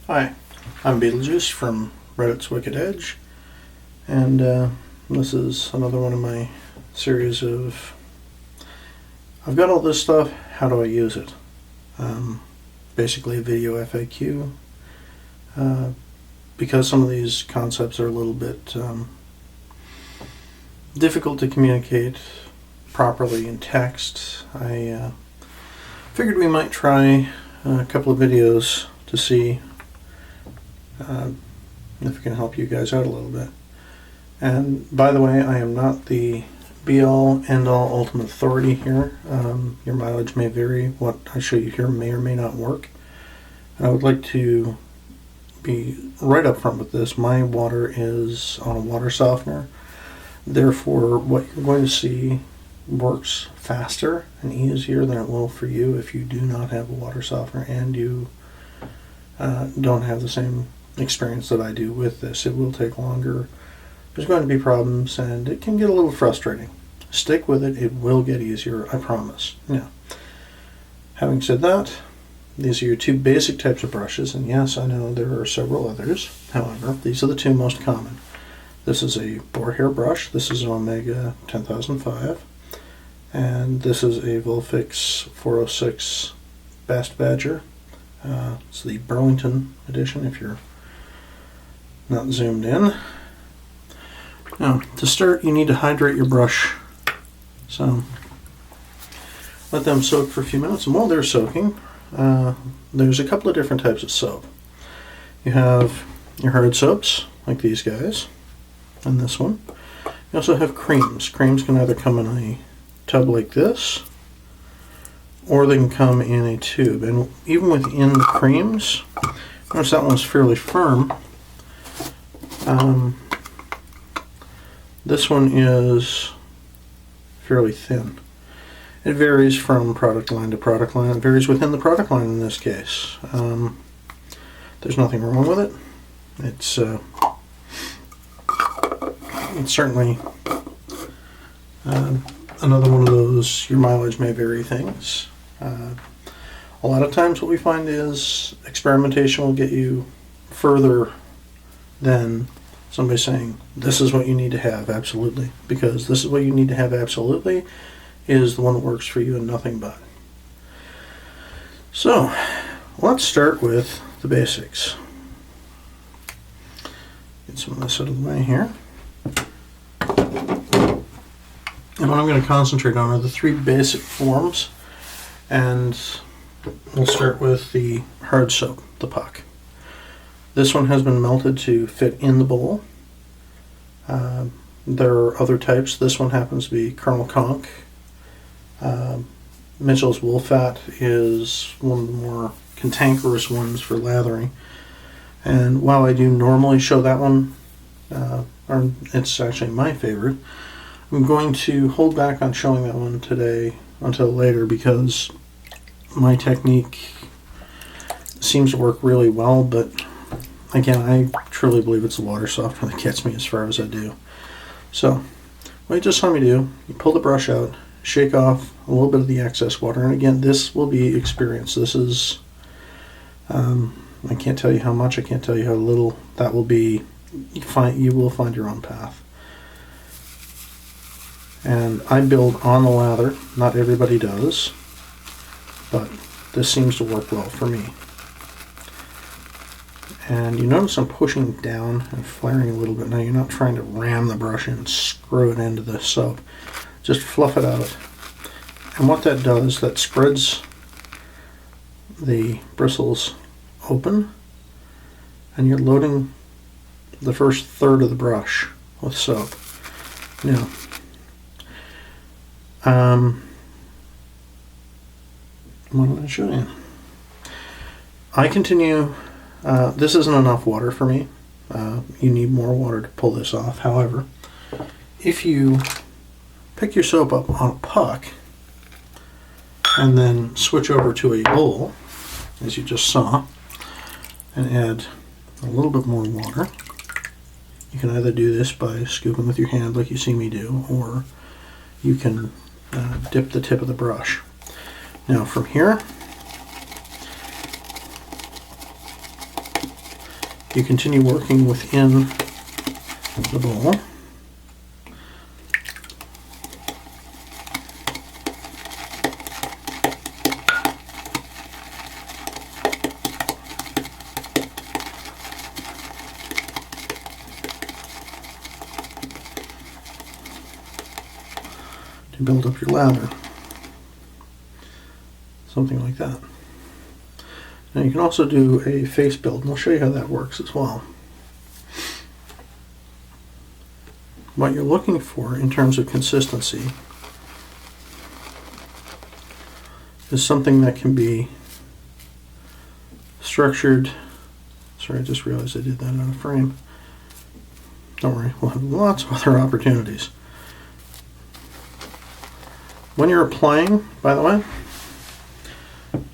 Hi, I'm Beetlejuice from Reddit's Wicked Edge, and this is another one of my series of I've got all this stuff, how do I use it? Basically a video FAQ, because some of these concepts are a little bit difficult to communicate properly in text. I figured we might try a couple of videos to see if it can help you guys out a little bit. And by the way, I am not the be-all, end-all, ultimate authority here. Your mileage may vary. What I show you here may or may not work. And I would like to be right up front with this. My water is on a water softener. Therefore, what you're going to see works faster and easier than it will for you if you do not have a water softener and you don't have the same experience that I do with this. It will take longer. There's going to be problems and it can get a little frustrating. Stick with it. It will get easier, I promise. Now, having said that, these are your two basic types of brushes, and yes, I know there are several others. However, these are the two most common. This is a boar hair brush. This is an Omega 10005, and this is a Volfix 406 Best Badger. It's the Burlington edition if you're not zoomed in. Now, to start, you need to hydrate your brush. So, let them soak for a few minutes, and while they're soaking, there's a couple of different types of soap. You have your hard soaps, like these guys, and this one. You also have creams. Creams can either come in a tub like this, or they can come in a tube. And even within the creams, notice that one's fairly firm. This one is fairly thin. It varies from product line to product line. It varies within the product line in this case. There's nothing wrong with it. It's certainly another one of those your mileage may vary things. A lot of times what we find is experimentation will get you further than somebody saying, this is what you need to have, absolutely. Because this is what you need to have, absolutely, is the one that works for you and nothing but. So, let's start with the basics. Get some of this out of the way here. And what I'm going to concentrate on are the three basic forms. And we'll start with the hard soap, the puck. This one has been melted to fit in the bowl. There are other types. This one happens to be Colonel Conk. Mitchell's Wool Fat is one of the more cantankerous ones for lathering. And while I do normally show that one, or it's actually my favorite, I'm going to hold back on showing that one today until later because my technique seems to work really well, but again, I truly believe it's the water softener that gets me as far as I do. So, what you just saw me do, you pull the brush out, shake off a little bit of the excess water, and again, this will be experience. This is, I can't tell you how much, I can't tell you how little. That will be, you will find your own path. And I build on the lather. Not everybody does, but this seems to work well for me. And you notice I'm pushing down and flaring a little bit. Now you're not trying to ram the brush in and screw it into the soap. Just fluff it out. And what that does, that spreads the bristles open, and you're loading the first third of the brush with soap. Now, what am I showing you? I continue. This isn't enough water for me. You need more water to pull this off. However, if you pick your soap up on a puck and then switch over to a bowl, as you just saw, and add a little bit more water, you can either do this by scooping with your hand like you see me do, or you can dip the tip of the brush. Now from here, you continue working within the bowl. To build up your lather. Something like that. Now you can also do a face build, and I'll show you how that works as well. What you're looking for in terms of consistency is something that can be structured. Sorry, I just realized I did that out of frame. Don't worry, we'll have lots of other opportunities. When you're applying, by the way,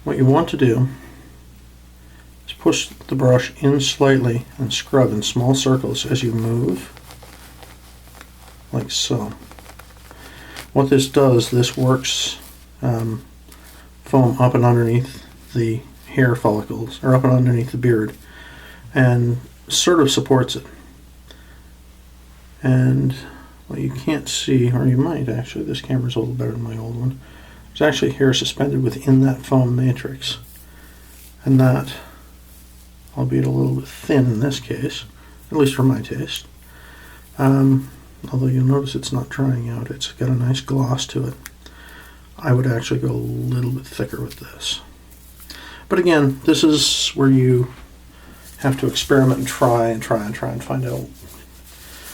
what you want to do is push the brush in slightly and scrub in small circles as you move, like so. What this does, this works foam up and underneath the hair follicles, or up and underneath the beard, and sort of supports it. And what you can't see, or you might actually, this camera's a little better than my old one, there's actually hair suspended within that foam matrix. And that, albeit a little bit thin in this case, at least for my taste, although you'll notice it's not drying out, it's got a nice gloss to it. I would actually go a little bit thicker with this. But again, this is where you have to experiment and try and find out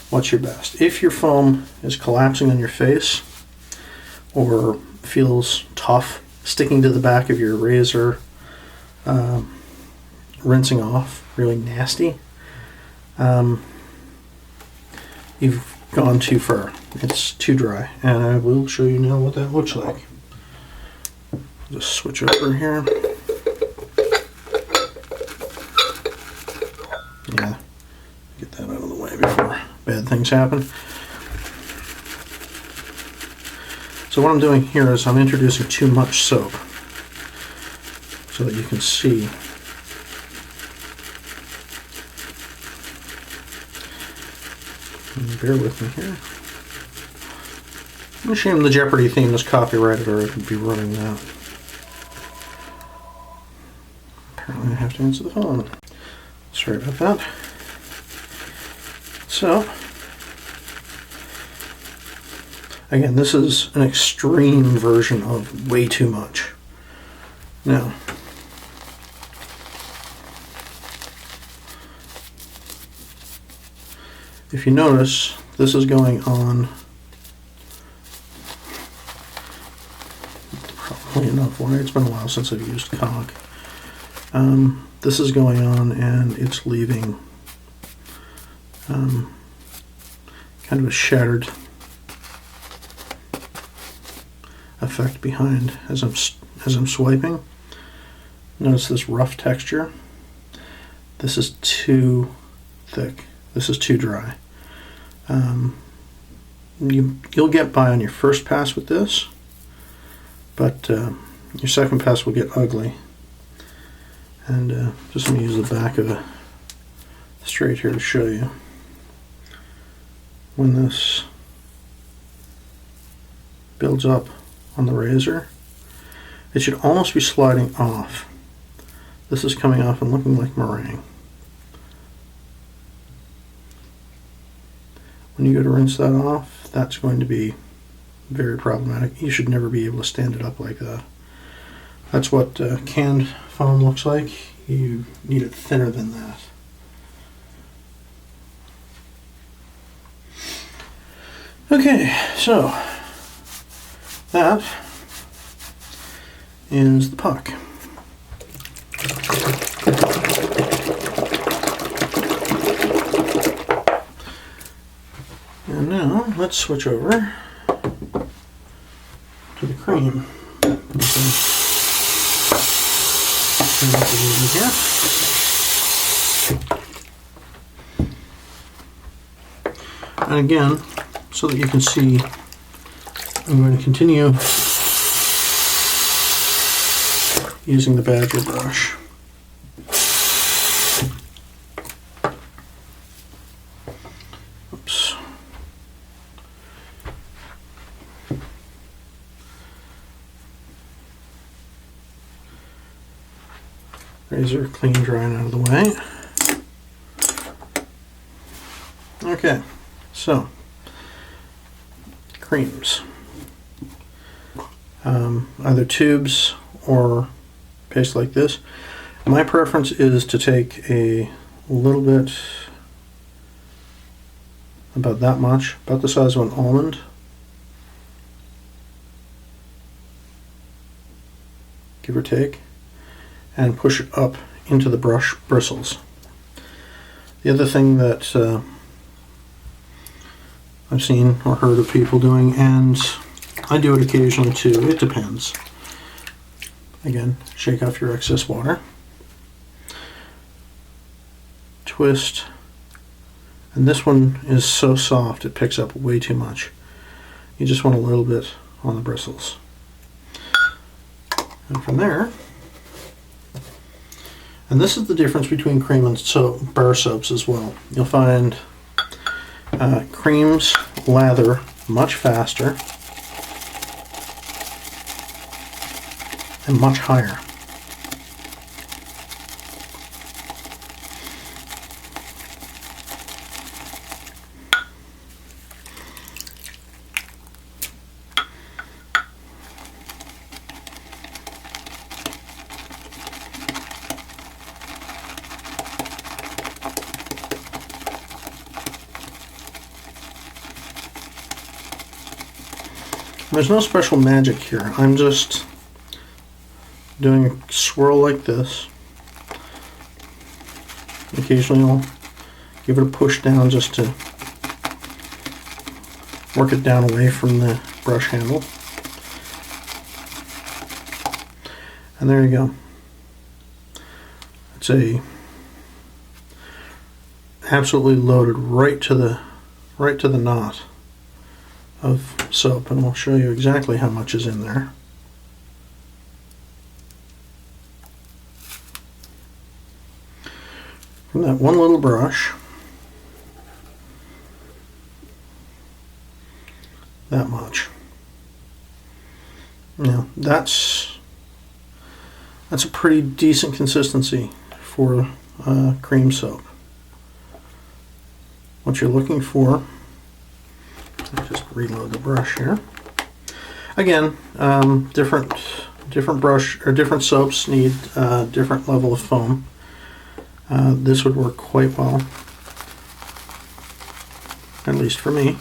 what's your best. If your foam is collapsing on your face or feels tough, sticking to the back of your razor, rinsing off, really nasty, you've gone too far. It's too dry, and I will show you now what that looks like. Just switch over here. Yeah, get that out of the way before bad things happen. So what I'm doing here is I'm introducing too much soap so that you can see. And bear with me here. I'm ashamed the Jeopardy theme is copyrighted, or I could be running that. Apparently I have to answer the phone. Sorry about that. So, again, this is an extreme version of way too much. Now, if you notice, this is going on probably enough wire. It's been a while since I've used caulk. This is going on and it's leaving kind of a shattered effect behind as I'm swiping. Notice this rough texture. This is too thick. This is too dry. You'll get by on your first pass with this, but your second pass will get ugly. And just let me use the back of the straight here to show you. When this builds up on the razor, it should almost be sliding off. This is coming off and looking like meringue. When you go to rinse that off, that's going to be very problematic. You should never be able to stand it up like that. That's what canned foam looks like. You need it thinner than that. Okay, so that is the puck. And now let's switch over to the cream. Here. And again, so that you can see, I'm going to continue using the Badger brush. Razor clean, drying out of the way. Okay, so creams. Either tubes or paste like this. My preference is to take a little bit, about that much, about the size of an almond. Give or take, and push it up into the brush bristles. The other thing that I've seen or heard of people doing, and I do it occasionally too, it depends. Again, shake off your excess water, twist, and this one is so soft it picks up way too much. You just want a little bit on the bristles. And from there, and this is the difference between cream and soap, bar soaps as well. You'll find creams lather much faster and much higher. There's no special magic here. I'm just doing a swirl like this. Occasionally I'll give it a push down just to work it down away from the brush handle. And there you go. It's absolutely loaded right to the knot of soap, and I'll show you exactly how much is in there. From that one little brush, that much. Now that's a pretty decent consistency for cream soap. What you're looking for, just reload the brush here. Again, different brush or different soaps need different level of foam. This would work quite well, at least for me.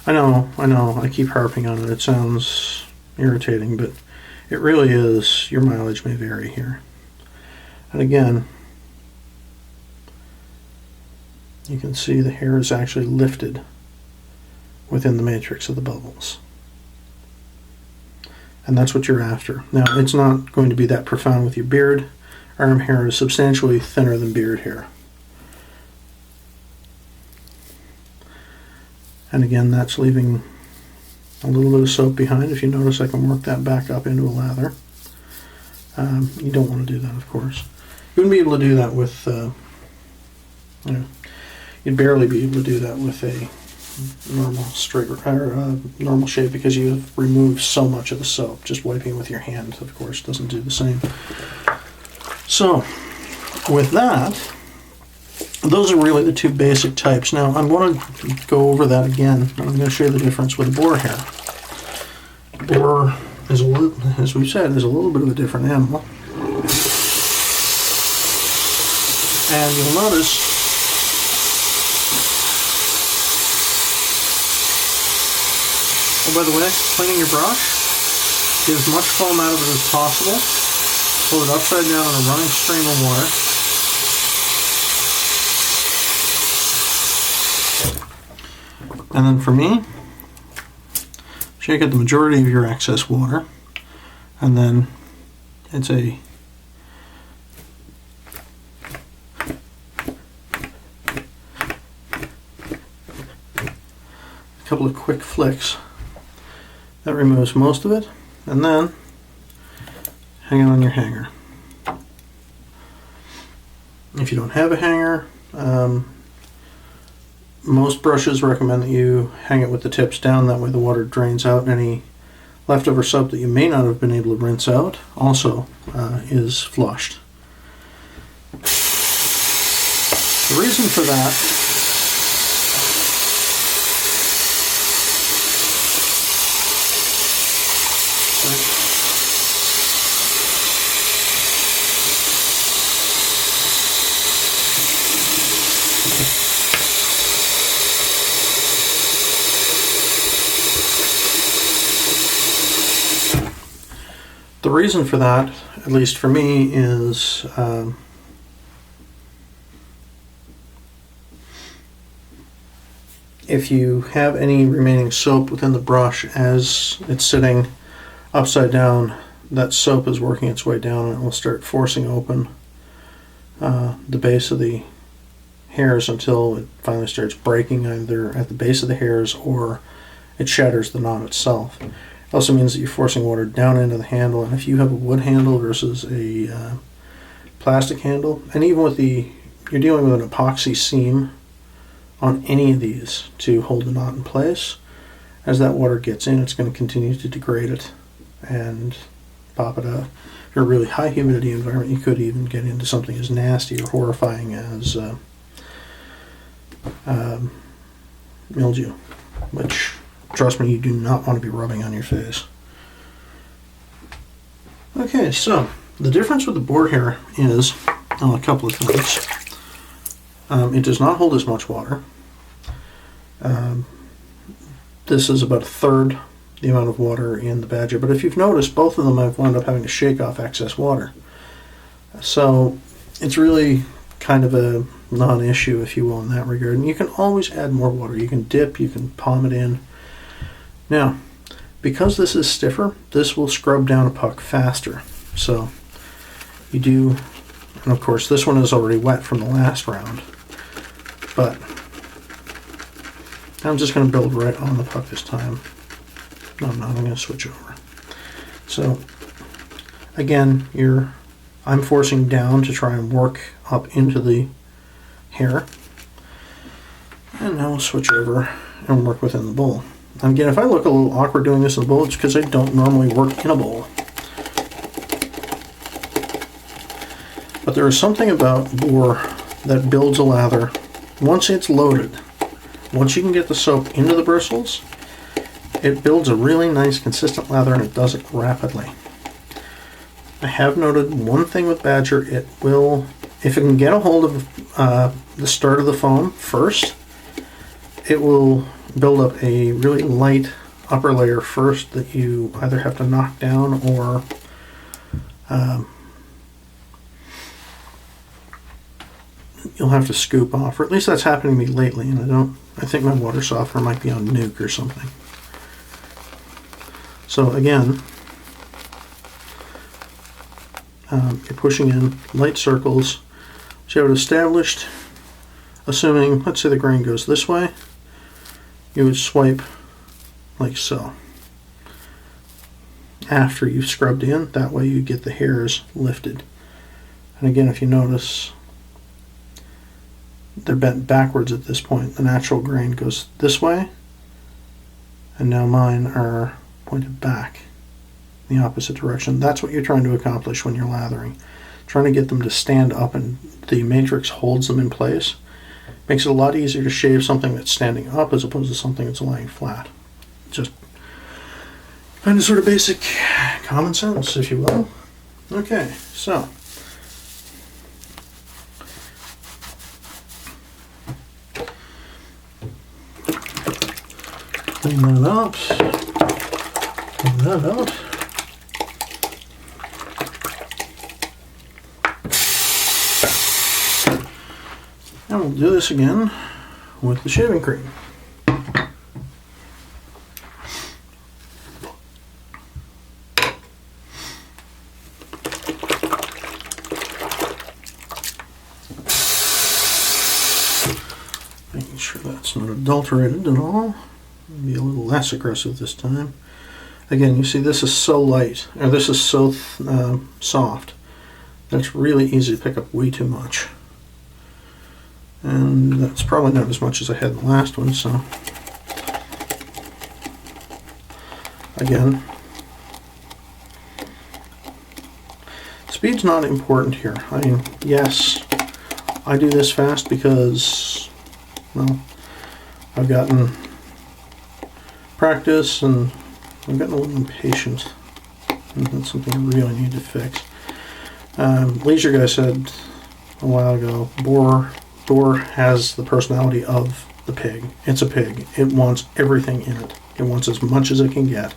I know, I keep harping on it. It sounds irritating, but it really is. Your mileage may vary here. And again, you can see the hair is actually lifted within the matrix of the bubbles. And that's what you're after. Now, it's not going to be that profound with your beard. Arm hair is substantially thinner than beard hair. And again, that's leaving a little bit of soap behind. If you notice, I can work that back up into a lather. You don't want to do that, of course. You wouldn't be able to do that with, you'd barely be able to do that with a normal straight or normal shave, because you've removed so much of the soap. Just wiping with your hand, of course, doesn't do the same. So, with that, those are really the two basic types. Now, I'm going to go over that again. I'm going to show you the difference with boar hair. Boar is a little, as we've said, is a little bit of a different animal. And you'll notice by the way, cleaning your brush, get as much foam out of it as possible. Hold it upside down in a running stream of water. And then for me, shake out the majority of your excess water. And then it's a couple of quick flicks. That removes most of it, and then hang it on your hanger. If you don't have a hanger, most brushes recommend that you hang it with the tips down. That way the water drains out any leftover soap that you may not have been able to rinse out also is flushed. The reason for that at least for me, is if you have any remaining soap within the brush as it's sitting upside down, that soap is working its way down and it will start forcing open the base of the hairs until it finally starts breaking either at the base of the hairs or it shatters the knot itself. It also means that you're forcing water down into the handle, and if you have a wood handle versus a plastic handle, and even with you're dealing with an epoxy seam on any of these to hold the knot in place, as that water gets in, it's going to continue to degrade it and pop it out. If you're a really high humidity environment, you could even get into something as nasty or horrifying as mildew, which, trust me, you do not want to be rubbing on your face. Okay, so the difference with the Boar hair is a couple of things. It does not hold as much water. This is about a third the amount of water in the Badger, but if you've noticed, both of them I've wound up having to shake off excess water. So it's really kind of a non-issue, if you will, in that regard. And you can always add more water. You can dip, you can palm it in. Now, because this is stiffer, this will scrub down a puck faster. So you do, and of course this one is already wet from the last round, but I'm just going to build right on the puck this time. No, I'm not. I'm going to switch over. So again, I'm forcing down to try and work up into the hair. And now we'll switch over and work within the bowl. And again, if I look a little awkward doing this in a bowl, it's because I don't normally work in a bowl. But there is something about Boar that builds a lather once it's loaded. Once you can get the soap into the bristles, it builds a really nice consistent lather, and it does it rapidly. I have noted one thing with Badger: it will, if it can get a hold of the start of the foam first, it will build up a really light upper layer first that you either have to knock down or you'll have to scoop off, or at least that's happening to me lately, and I think my water softener might be on nuke or something. So again, you're pushing in light circles. So you have it established, assuming, let's say the grain goes this way, you would swipe like so. After you've scrubbed in, that way you get the hairs lifted. And again, if you notice, they're bent backwards at this point. The natural grain goes this way, and now mine are pointed back in the opposite direction. That's what you're trying to accomplish when you're lathering. Trying to get them to stand up, and the matrix holds them in place. Makes it a lot easier to shave something that's standing up as opposed to something that's lying flat. Just kind of sort of basic common sense, if you will. Okay, so clean that up. Clean that out. And we'll do this again with the shaving cream. Making sure that's not adulterated at all. Be a little less aggressive this time. Again, you see this is so light, or this is so soft, that it's really easy to pick up way too much. And that's probably not as much as I had in the last one, so again, Speed's not important here. I mean, yes, I do this fast because, well, I've gotten practice and I've gotten a little impatient. And that's something I really need to fix. Leisure Guy said a while ago, Boar has the personality of the pig. It's a pig. It wants everything in it. It wants as much as it can get.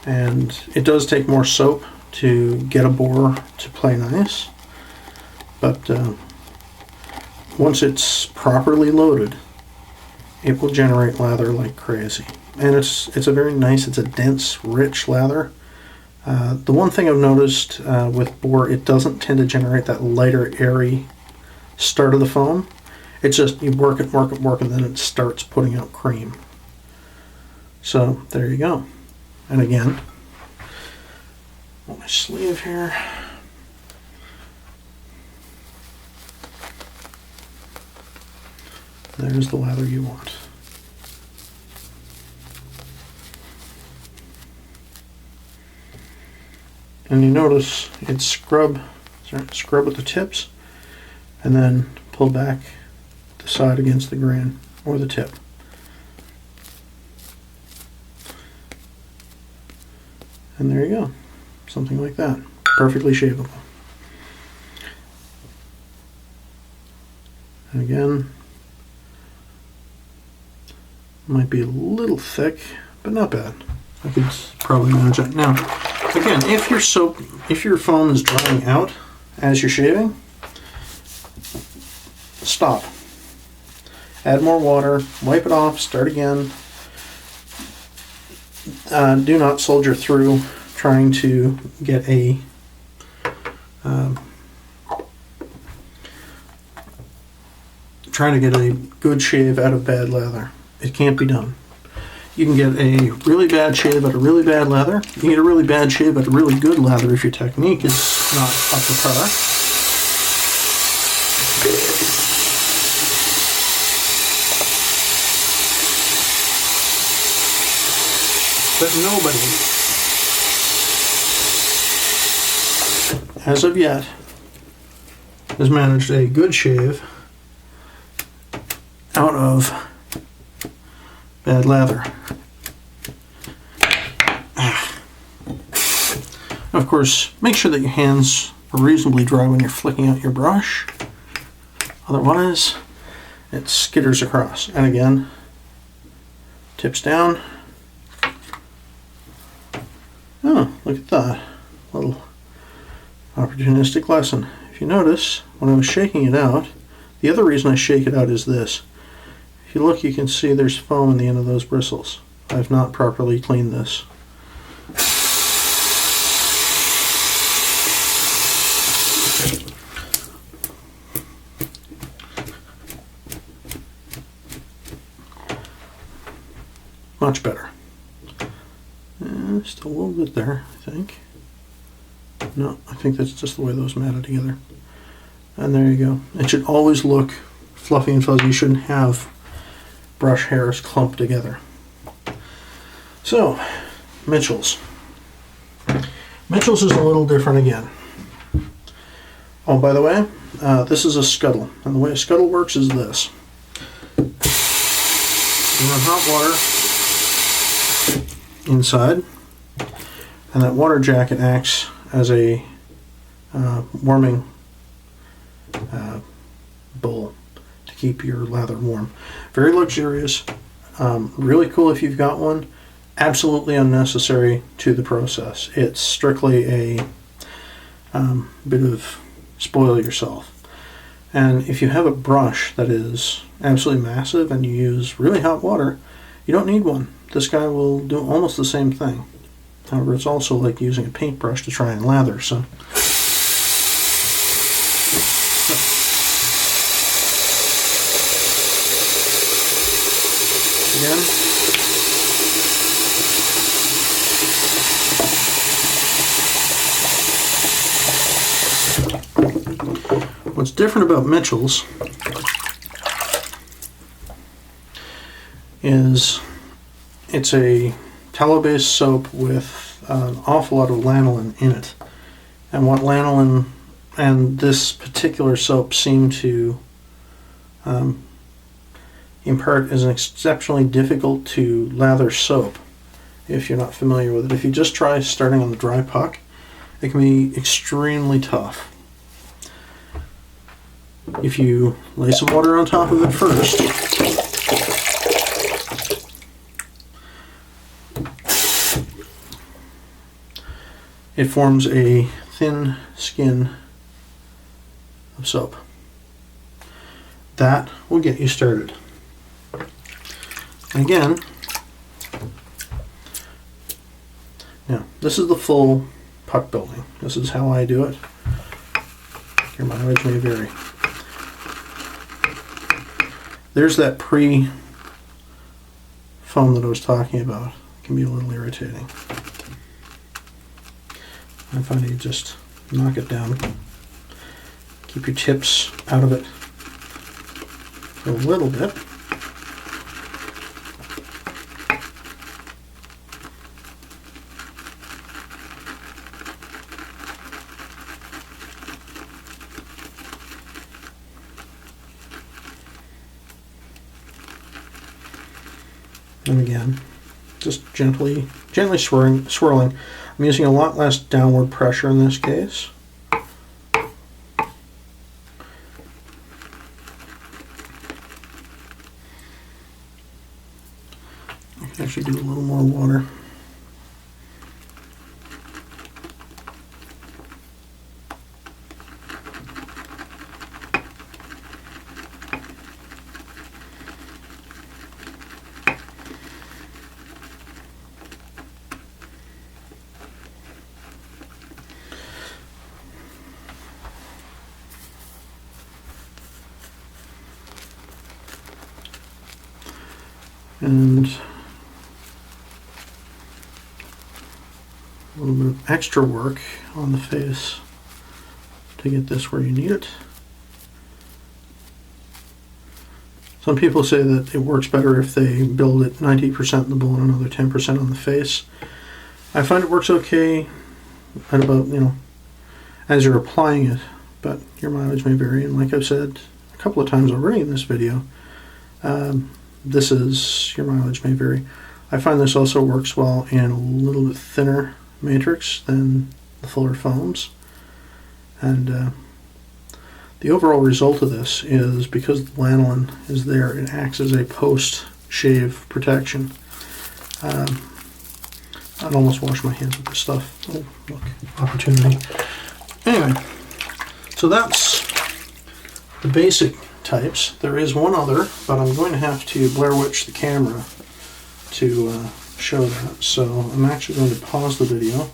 And it does take more soap to get a boar to play nice. But once it's properly loaded, it will generate lather like crazy. And it's a very nice, it's a dense, rich lather. The one thing I've noticed with Boar, it doesn't tend to generate that lighter, airy start of the foam. It's just you work it, and then it starts putting out cream. So there you go. And again, on my sleeve here. There's the lather you want. And you notice it's scrub with the tips and then pull back the side against the grain or the tip. And there you go. Something like that. Perfectly shapeable. And again, might be a little thick, but not bad. I could probably manage it. Now, again, if your foam is drying out as you're shaving, stop. Add more water, wipe it off, start again. Do not soldier through trying to get a good shave out of bad lather. It can't be done. You can get a really bad shave out of really bad lather. You can get a really bad shave out of really good lather if your technique is not up to par. But nobody, as of yet, has managed a good shave out of bad lather. Of course, make sure that your hands are reasonably dry when you're flicking out your brush. Otherwise, it skitters across. And again, tips down. Oh, look at that. Little opportunistic lesson. If you notice, when I was shaking it out, the other reason I shake it out is this. If you look, you can see there's foam in the end of those bristles. I've not properly cleaned this. Much better. Still a little bit there, I think. No, I think that's just the way those matted together. And there you go. It should always look fluffy and fuzzy. You shouldn't have brush hairs clumped together. So, Mitchell's. Mitchell's is a little different again. Oh, by the way, this is a scuttle. And the way a scuttle works is this. You run hot water inside, and that water jacket acts as a warming bowl to keep your lather warm. Very luxurious, really cool if you've got one. Absolutely unnecessary to the process. It's strictly a bit of spoil yourself. And if you have a brush that is absolutely massive and you use really hot water, you don't need one. This guy will do almost the same thing. However, it's also like using a paintbrush to try and lather, so. Again. What's different about Mitchell's is it's a tallow-based soap with an awful lot of lanolin in it. And what lanolin and this particular soap seem to impart is an exceptionally difficult to lather soap if you're not familiar with it. If you just try starting on the dry puck, it can be extremely tough. If you lay some water on top of it first, it forms a thin skin of soap. That will get you started. Again, now this is the full puck building. This is how I do it. Your mileage may vary. There's that pre-foam that I was talking about. It can be a little irritating. I find you just knock it down. Keep your tips out of it for a little bit. And again, just gently swirling. I'm using a lot less downward pressure in this case. I can actually do a little more water. And a little bit of extra work on the face to get this where you need it. Some people say that it works better if they build it 90% in the bowl and another 10% on the face. I find it works okay at about, as you're applying it, but your mileage may vary. And like I've said a couple of times already in this video, this is your mileage may vary. I find this also works well in a little bit thinner matrix than the fuller foams. And the overall result of this is, because the lanolin is there, it acts as a post-shave protection. I'd almost wash my hands with this stuff. Oh, look, opportunity. Anyway, so that's the basic types. There is one other, but I'm going to have to Blair Witch the camera to show that. So I'm actually going to pause the video,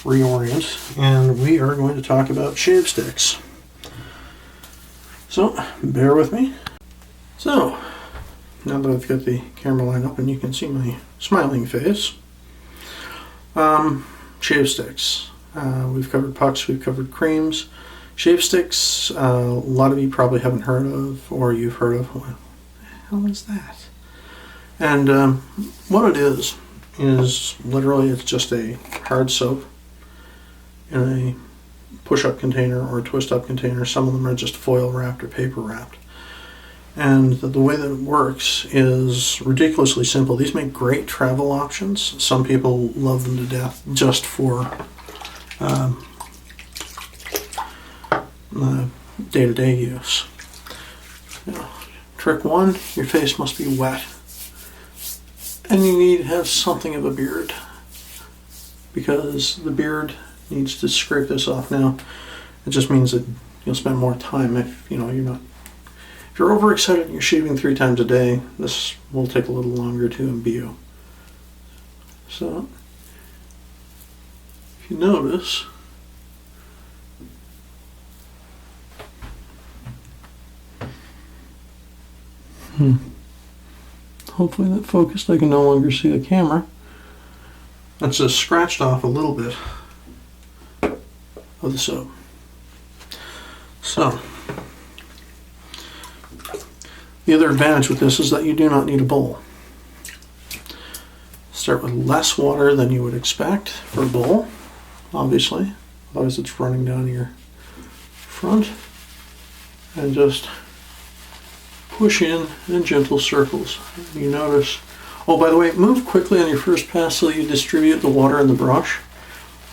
reorient, and we are going to talk about shave sticks. So bear with me. So now that I've got the camera lined up and you can see my smiling face, shave sticks. We've covered pucks, we've covered creams. Shave sticks, a lot of you probably haven't heard of, or you've heard of. What the hell is that? And what it is literally it's just a hard soap in a push-up container or a twist-up container. Some of them are just foil wrapped or paper wrapped. And the way that it works is ridiculously simple. These make great travel options. Some people love them to death just for day-to-day use. Trick one, your face must be wet. And you need to have something of a beard, because the beard needs to scrape this off. Now, it just means that you'll spend more time if if you're overexcited and you're shaving 3 times a day, this will take a little longer to imbue. So, if you notice, hopefully that focused. I can no longer see the camera. That's just scratched off a little bit of the soap. So, the other advantage with this is that you do not need a bowl. Start with less water than you would expect for a bowl, obviously. otherwise it's running down your front, and just push in gentle circles. You notice, oh, by the way, move quickly on your first pass so you distribute the water in the brush.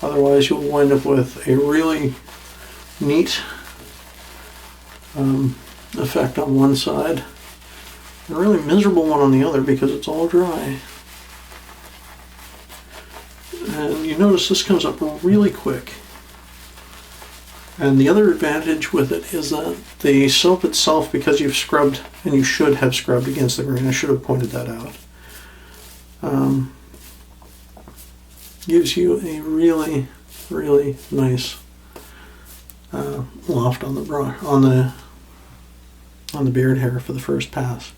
Otherwise you'll wind up with a really neat effect on one side, and a really miserable one on the other because it's all dry. And you notice this comes up really quick. And the other advantage with it is that the soap itself, because you've scrubbed, and you should have scrubbed against the grain, I should have pointed that out, gives you a really, really nice loft on the brush, on the beard hair for the first pass.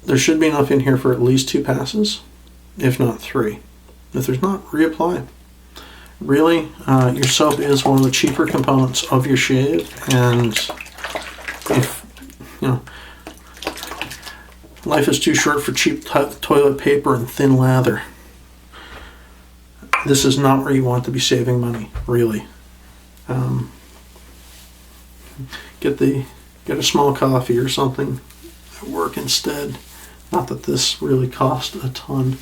There should be enough in here for at least 2 passes, if not 3. If there's not, reapply. Really, your soap is one of the cheaper components of your shave, and if, you know, life is too short for cheap toilet paper and thin lather. This is not where you want to be saving money, really. Get a small coffee or something at work instead. Not that this really cost a ton.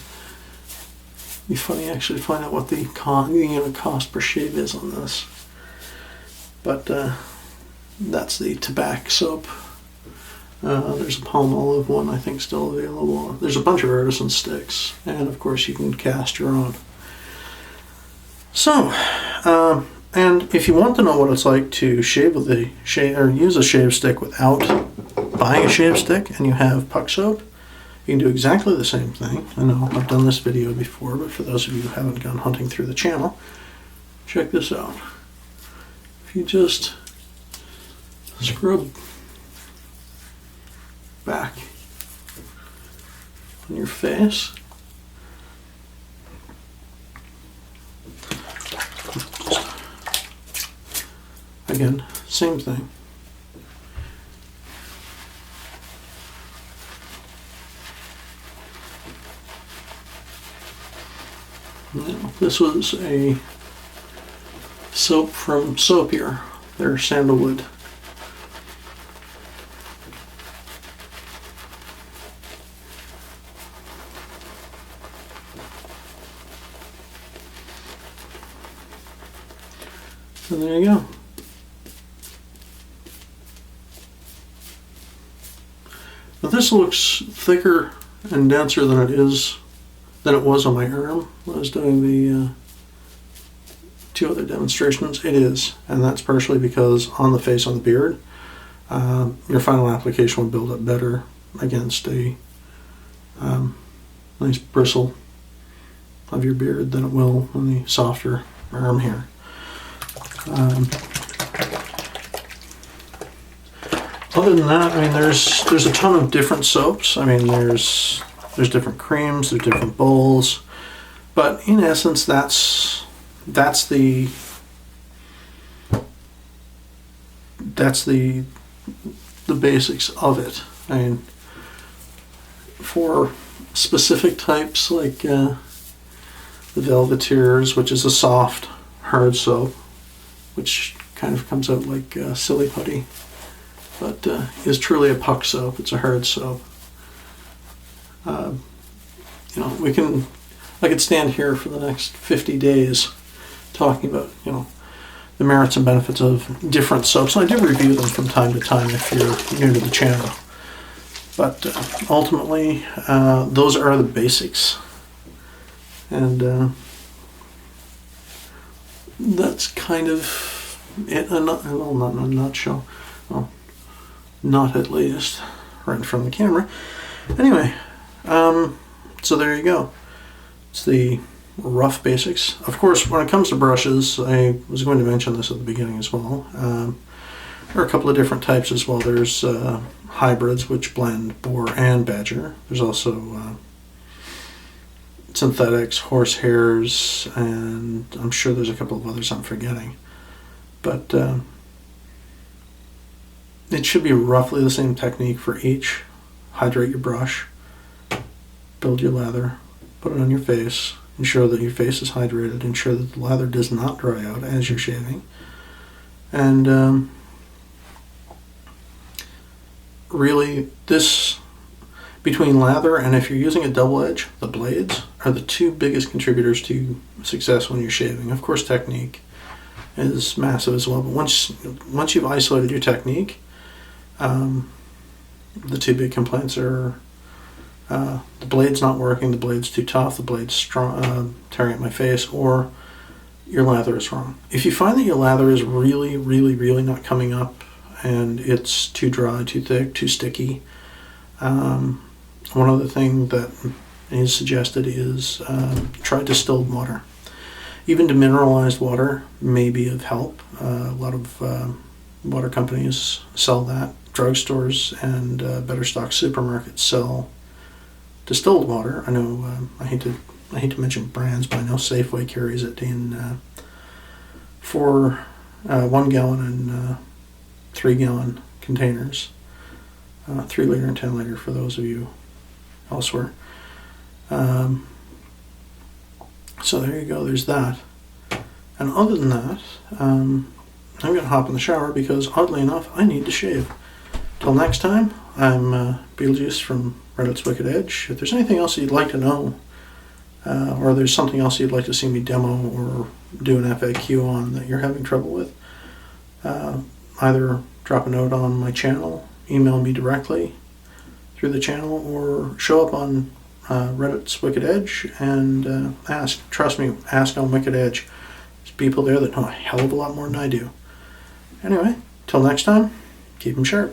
It'd be funny actually to find out what the cost per shave is on this. But that's the tobacco soap. There's a palm olive one I think still available. There's a bunch of artisan sticks, and of course you can cast your own. So, and if you want to know what it's like to shave with or use a shave stick without buying a shave stick, and you have puck soap, you can do exactly the same thing. I know I've done this video before, but for those of you who haven't gone hunting through the channel, check this out. If you just scrub back on your face, again, same thing. Now, this was a soap from Soapier, their sandalwood. And there you go. Now this looks thicker and denser than it was on my arm when I was doing the 2 other demonstrations. It is, and that's partially because on the face, on the beard, your final application will build up better against a nice bristle of your beard than it will on the softer arm hair. Other than that, I mean, there's a ton of different soaps. I mean, there's different creams, there's different bowls, but in essence, that's the basics of it. I mean, for specific types like the Velveteers, which is a soft, hard soap, which kind of comes out like silly putty, but is truly a puck soap. It's a hard soap. You know, I could stand here for the next 50 days talking about, you know, the merits and benefits of different soaps. And I do review them from time to time if you're new to the channel. But ultimately, those are the basics. And that's kind of it, not in a nutshell. Well, not at least, right in front of the camera. Anyway, so there you go. It's the rough basics. Of course, when it comes to brushes, I was going to mention this at the beginning as well. There are a couple of different types as well. There's hybrids, which blend boar and badger. There's also synthetics, horse hairs, and I'm sure there's a couple of others I'm forgetting. But it should be roughly the same technique for each. Hydrate your brush, build your lather, put it on your face, ensure that your face is hydrated, ensure that the lather does not dry out as you're shaving. And really, this, between lather and if you're using a double edge, the blades are the two biggest contributors to success when you're shaving. Of course, technique is massive as well, but once you've isolated your technique, the two big complaints are the blade's not working, the blade's too tough, the blade's strong, tearing at my face, or your lather is wrong. If you find that your lather is really, really, really not coming up and it's too dry, too thick, too sticky, one other thing that is suggested is try distilled water. Even demineralized water may be of help. A lot of water companies sell that. Drugstores and better stocked supermarkets sell distilled water. I know I hate to mention brands, but I know Safeway carries it in 1 gallon and 3 gallon containers, 3 liter and 10 liter for those of you elsewhere. So there you go, there's that. And other than that, I'm going to hop in the shower because oddly enough, I need to shave. Till next time, I'm Beetlejuice from Reddit's Wicked Edge. If there's anything else you'd like to know, or there's something else you'd like to see me demo or do an FAQ on that you're having trouble with, either drop a note on my channel, email me directly through the channel, or show up on Reddit's Wicked Edge and ask. Trust me, ask on Wicked Edge. There's people there that know a hell of a lot more than I do. Anyway, till next time, keep them sharp.